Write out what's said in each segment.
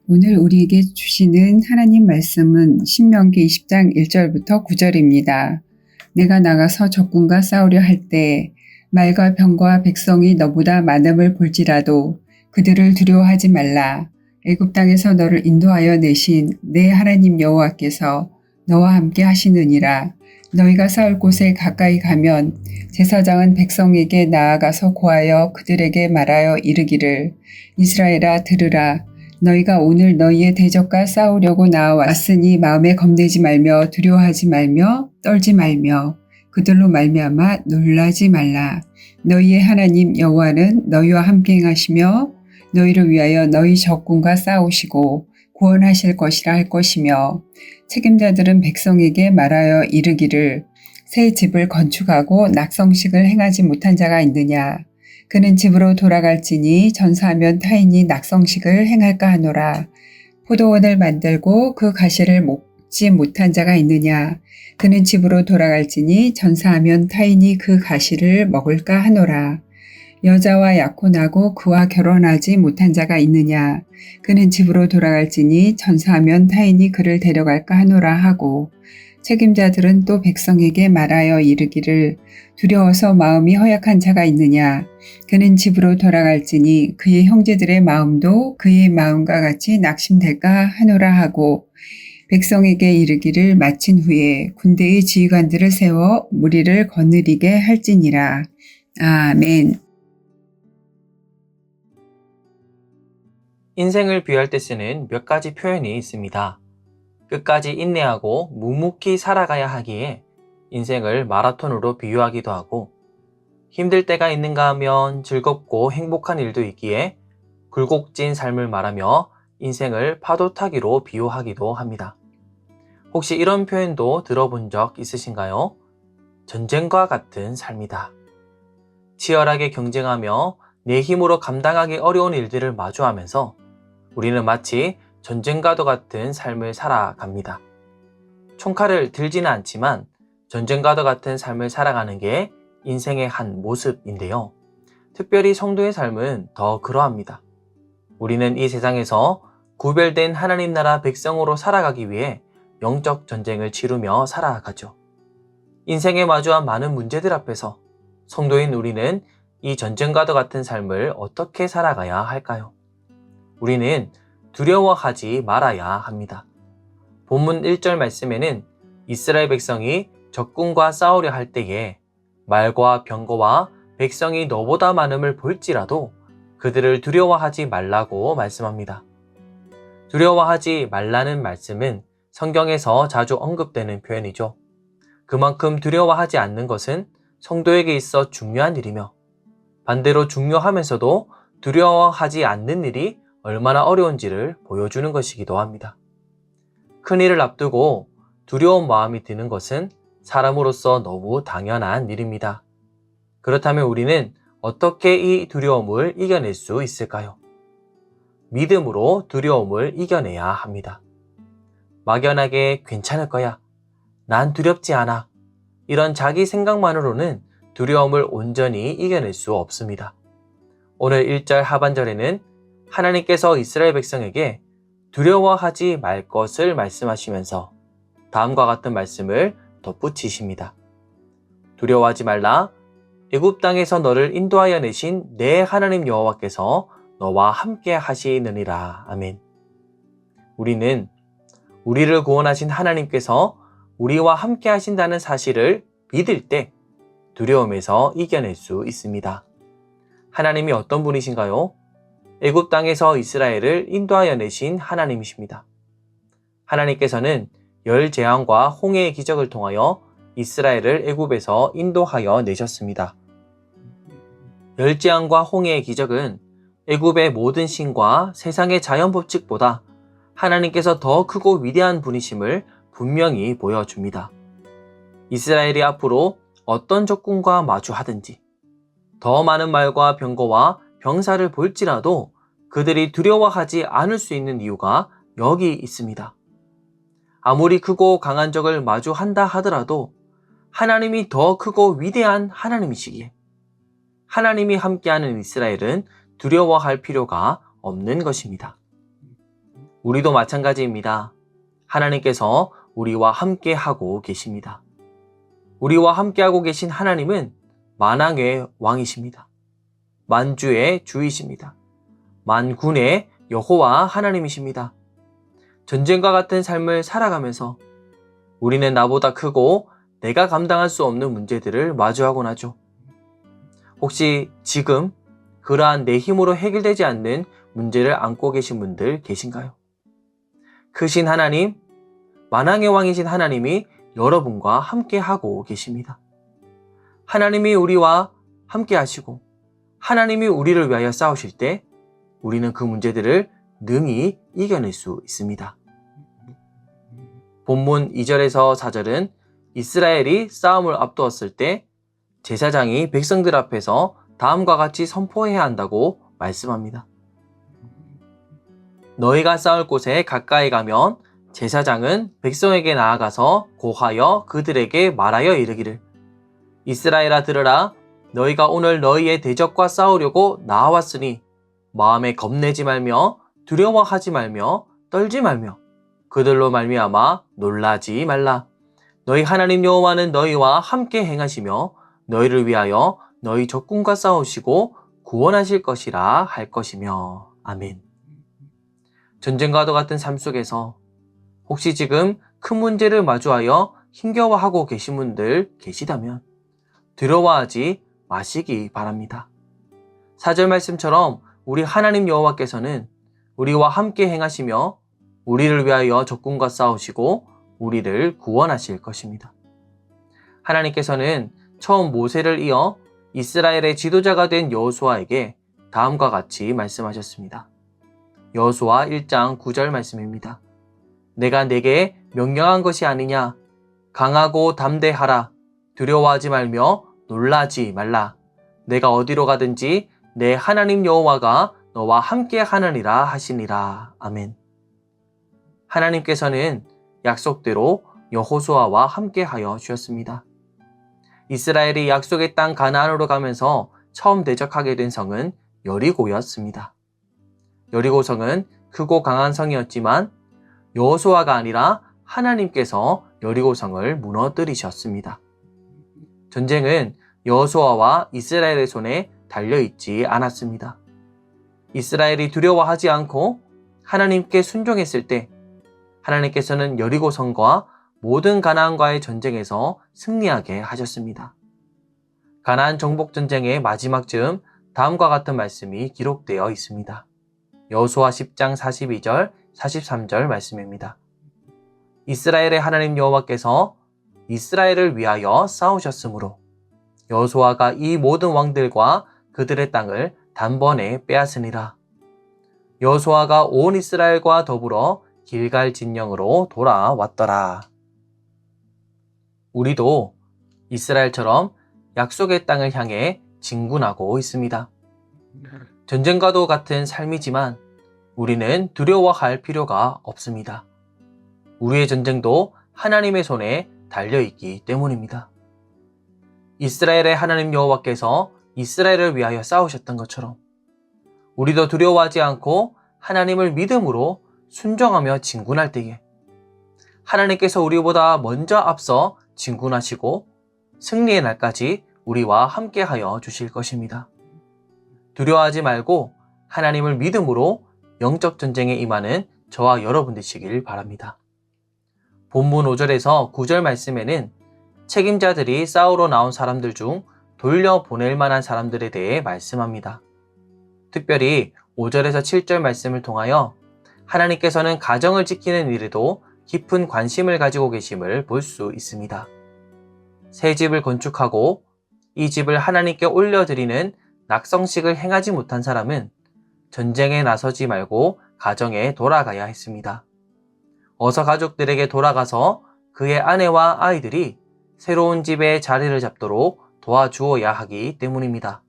오늘 우리에게 주시는 하나님 말씀은 신명기 20장 1절부터 9절입니다. 내가 나가서 적군과 싸우려 할 때 말과 병과 백성이 너보다 많음을 볼지라도 그들을 두려워하지 말라. 애굽 땅에서 너를 인도하여 내신 내 하나님 여호와께서 너와 함께 하시느니라. 너희가 싸울 곳에 가까이 가면 제사장은 백성에게 나아가서 고하여 그들에게 말하여 이르기를 이스라엘아 들으라. 너희가 오늘 너희의 대적과 싸우려고 나와왔으니 마음에 겁내지 말며 두려워하지 말며 떨지 말며 그들로 말미암아 놀라지 말라. 너희의 하나님 여호와는 너희와 함께 행하시며 너희를 위하여 너희 적군과 싸우시고 구원하실 것이라 할 것이며 책임자들은 백성에게 말하여 이르기를 새 집을 건축하고 낙성식을 행하지 못한 자가 있느냐. 그는 집으로 돌아갈지니 전사하면 타인이 낙성식을 행할까 하노라. 포도원을 만들고 그 가시를 먹지 못한 자가 있느냐. 그는 집으로 돌아갈지니 전사하면 타인이 그 가시를 먹을까 하노라. 여자와 약혼하고 그와 결혼하지 못한 자가 있느냐. 그는 집으로 돌아갈지니 전사하면 타인이 그를 데려갈까 하노라 하고 책임자들은 또 백성에게 말하여 이르기를 두려워서 마음이 허약한 자가 있느냐. 그는 집으로 돌아갈지니 그의 형제들의 마음도 그의 마음과 같이 낙심될까 하노라 하고 백성에게 이르기를 마친 후에 군대의 지휘관들을 세워 무리를 거느리게 할지니라. 아멘. 인생을 비유할 때 쓰는 몇 가지 표현이 있습니다. 끝까지 인내하고 묵묵히 살아가야 하기에 인생을 마라톤으로 비유하기도 하고 힘들 때가 있는가 하면 즐겁고 행복한 일도 있기에 굴곡진 삶을 말하며 인생을 파도 타기로 비유하기도 합니다. 혹시 이런 표현도 들어본 적 있으신가요? 전쟁과 같은 삶이다. 치열하게 경쟁하며 내 힘으로 감당하기 어려운 일들을 마주하면서 우리는 마치 전쟁과도 같은 삶을 살아갑니다. 총칼을 들지는 않지만 전쟁과도 같은 삶을 살아가는 게 인생의 한 모습인데요. 특별히 성도의 삶은 더 그러합니다. 우리는 이 세상에서 구별된 하나님 나라 백성으로 살아가기 위해 영적 전쟁을 치르며 살아가죠. 인생에 마주한 많은 문제들 앞에서 성도인 우리는 이 전쟁과도 같은 삶을 어떻게 살아가야 할까요? 우리는 두려워하지 말아야 합니다. 본문 1절 말씀에는 이스라엘 백성이 적군과 싸우려 할 때에 말과 병거와 백성이 너보다 많음을 볼지라도 그들을 두려워하지 말라고 말씀합니다. 두려워하지 말라는 말씀은 성경에서 자주 언급되는 표현이죠. 그만큼 두려워하지 않는 것은 성도에게 있어 중요한 일이며 반대로 중요하면서도 두려워하지 않는 일이 얼마나 어려운지를 보여주는 것이기도 합니다. 큰 일을 앞두고 두려운 마음이 드는 것은 사람으로서 너무 당연한 일입니다. 그렇다면 우리는 어떻게 이 두려움을 이겨낼 수 있을까요? 믿음으로 두려움을 이겨내야 합니다. 막연하게 괜찮을 거야. 난 두렵지 않아. 이런 자기 생각만으로는 두려움을 온전히 이겨낼 수 없습니다. 오늘 1절 하반절에는 하나님께서 이스라엘 백성에게 두려워하지 말 것을 말씀하시면서 다음과 같은 말씀을 덧붙이십니다. 두려워하지 말라. 애굽 땅에서 너를 인도하여 내신 내 하나님 여호와께서 너와 함께 하시느니라. 아멘. 우리는 우리를 구원하신 하나님께서 우리와 함께 하신다는 사실을 믿을 때 두려움에서 이겨낼 수 있습니다. 하나님이 어떤 분이신가요? 애굽 땅에서 이스라엘을 인도하여 내신 하나님이십니다. 하나님께서는 열 재앙과 홍해의 기적을 통하여 이스라엘을 애굽에서 인도하여 내셨습니다. 열 재앙과 홍해의 기적은 애굽의 모든 신과 세상의 자연 법칙보다 하나님께서 더 크고 위대한 분이심을 분명히 보여줍니다. 이스라엘이 앞으로 어떤 적군과 마주하든지 더 많은 말과 병거와 병사를 볼지라도 그들이 두려워하지 않을 수 있는 이유가 여기 있습니다. 아무리 크고 강한 적을 마주한다 하더라도 하나님이 더 크고 위대한 하나님이시기에 하나님이 함께하는 이스라엘은 두려워할 필요가 없는 것입니다. 우리도 마찬가지입니다. 하나님께서 우리와 함께 하고 계십니다. 우리와 함께 하고 계신 하나님은 만왕의 왕이십니다. 만주의 주이십니다. 만군의 여호와 하나님이십니다. 전쟁과 같은 삶을 살아가면서 우리는 나보다 크고 내가 감당할 수 없는 문제들을 마주하곤 하죠. 혹시 지금 그러한 내 힘으로 해결되지 않는 문제를 안고 계신 분들 계신가요? 크신 하나님, 만왕의 왕이신 하나님이 여러분과 함께 하고 계십니다. 하나님이 우리와 함께 하시고 하나님이 우리를 위하여 싸우실 때 우리는 그 문제들을 능히 이겨낼 수 있습니다. 본문 2절에서 4절은 이스라엘이 싸움을 앞두었을 때 제사장이 백성들 앞에서 다음과 같이 선포해야 한다고 말씀합니다. 너희가 싸울 곳에 가까이 가면 제사장은 백성에게 나아가서 고하여 그들에게 말하여 이르기를 이스라엘아 들으라 너희가 오늘 너희의 대적과 싸우려고 나아왔으니 마음에 겁내지 말며 두려워하지 말며 떨지 말며 그들로 말미암아 놀라지 말라. 너희 하나님 여호와는 너희와 함께 행하시며 너희를 위하여 너희 적군과 싸우시고 구원하실 것이라 할 것이며. 아멘. 전쟁과도 같은 삶 속에서 혹시 지금 큰 문제를 마주하여 힘겨워하고 계신 분들 계시다면 두려워하지 마시기 바랍니다. 4절 말씀처럼 우리 하나님 여호와께서는 우리와 함께 행하시며 우리를 위하여 적군과 싸우시고 우리를 구원하실 것입니다. 하나님께서는 처음 모세를 이어 이스라엘의 지도자가 된 여호수아에게 다음과 같이 말씀하셨습니다. 여호수아 1장 9절 말씀입니다. 내가 내게 명령한 것이 아니냐 강하고 담대하라 두려워하지 말며 놀라지 말라 내가 어디로 가든지 내 하나님 여호와가 너와 함께 하느니라 하시니라. 아멘. 하나님께서는 약속대로 여호수아와 함께 하여 주셨습니다. 이스라엘이 약속의 땅 가나안으로 가면서 처음 대적하게 된 성은 여리고였습니다. 여리고성은 크고 강한 성이었지만 여호수아가 아니라 하나님께서 여리고성을 무너뜨리셨습니다. 전쟁은 여호수아와 이스라엘의 손에 달려있지 않았습니다. 이스라엘이 두려워하지 않고 하나님께 순종했을 때 하나님께서는 여리고성과 모든 가나안과의 전쟁에서 승리하게 하셨습니다. 가나안 정복 전쟁의 마지막 즈음 다음과 같은 말씀이 기록되어 있습니다. 여호수아 10장 42절, 43절 말씀입니다. 이스라엘의 하나님 여호와께서 이스라엘을 위하여 싸우셨으므로 여호수아가 이 모든 왕들과 그들의 땅을 단번에 빼앗으니라. 여호수아가 온 이스라엘과 더불어 길갈 진영으로 돌아왔더라. 우리도 이스라엘처럼 약속의 땅을 향해 진군하고 있습니다. 전쟁과도 같은 삶이지만 우리는 두려워할 필요가 없습니다. 우리의 전쟁도 하나님의 손에 달려있기 때문입니다. 이스라엘의 하나님 여호와께서 이스라엘을 위하여 싸우셨던 것처럼 우리도 두려워하지 않고 하나님을 믿음으로 순종하며 진군할 때에 하나님께서 우리보다 먼저 앞서 진군하시고 승리의 날까지 우리와 함께하여 주실 것입니다. 두려워하지 말고 하나님을 믿음으로 영적 전쟁에 임하는 저와 여러분 되시길 바랍니다. 본문 5절에서 9절 말씀에는 책임자들이 싸우러 나온 사람들 중 돌려보낼 만한 사람들에 대해 말씀합니다. 특별히 5절에서 7절 말씀을 통하여 하나님께서는 가정을 지키는 일에도 깊은 관심을 가지고 계심을 볼 수 있습니다. 새 집을 건축하고 이 집을 하나님께 올려드리는 낙성식을 행하지 못한 사람은 전쟁에 나서지 말고 가정에 돌아가야 했습니다. 어서 가족들에게 돌아가서 그의 아내와 아이들이 새로운 집에 자리를 잡도록 도와주어야 하기 때문입니다.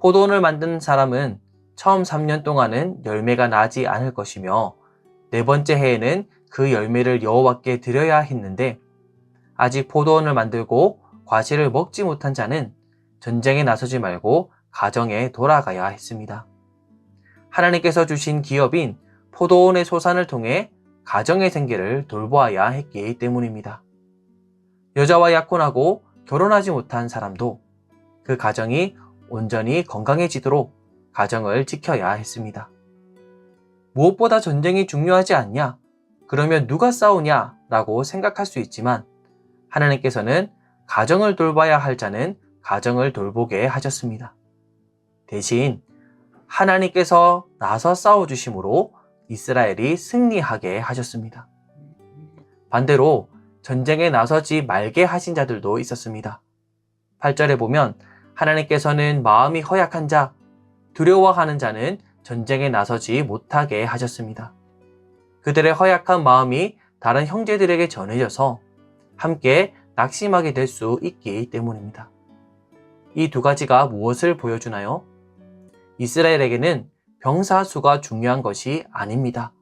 포도원을 만든 사람은 처음 3년 동안은 열매가 나지 않을 것이며 네 번째 해에는 그 열매를 여호와께 드려야 했는데 아직 포도원을 만들고 과실을 먹지 못한 자는 전쟁에 나서지 말고 가정에 돌아가야 했습니다. 하나님께서 주신 기업인 포도원의 소산을 통해 가정의 생계를 돌보아야 했기 때문입니다. 여자와 약혼하고 결혼하지 못한 사람도 그 가정이 온전히 건강해지도록 가정을 지켜야 했습니다. 무엇보다 전쟁이 중요하지 않냐? 그러면 누가 싸우냐? 라고 생각할 수 있지만 하나님께서는 가정을 돌봐야 할 자는 가정을 돌보게 하셨습니다. 대신 하나님께서 나서 싸워주심으로 이스라엘이 승리하게 하셨습니다. 반대로 전쟁에 나서지 말게 하신 자들도 있었습니다. 8절에 보면 하나님께서는 마음이 허약한 자, 두려워하는 자는 전쟁에 나서지 못하게 하셨습니다. 그들의 허약한 마음이 다른 형제들에게 전해져서 함께 낙심하게 될 수 있기 때문입니다. 이 두 가지가 무엇을 보여주나요? 이스라엘에게는 병사 수가 중요한 것이 아닙니다.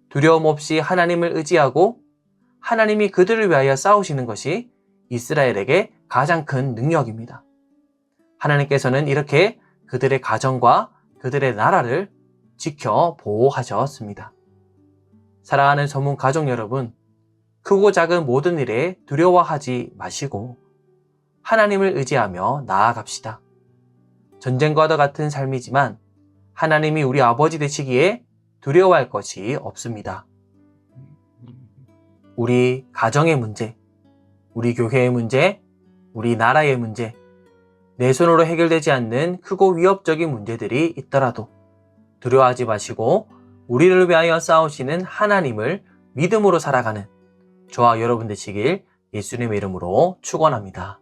두려움 없이 하나님을 의지하고 하나님이 그들을 위하여 싸우시는 것이 이스라엘에게 가장 큰 능력입니다. 하나님께서는 이렇게 그들의 가정과 그들의 나라를 지켜 보호하셨습니다. 사랑하는 소문 가족 여러분, 크고 작은 모든 일에 두려워하지 마시고 하나님을 의지하며 나아갑시다. 전쟁과도 같은 삶이지만 하나님이 우리 아버지 되시기에 두려워할 것이 없습니다. 우리 가정의 문제, 우리 교회의 문제, 우리 나라의 문제, 내 손으로 해결되지 않는 크고 위협적인 문제들이 있더라도 두려워하지 마시고 우리를 위하여 싸우시는 하나님을 믿음으로 살아가는 저와 여러분 되시길 예수님의 이름으로 축원합니다.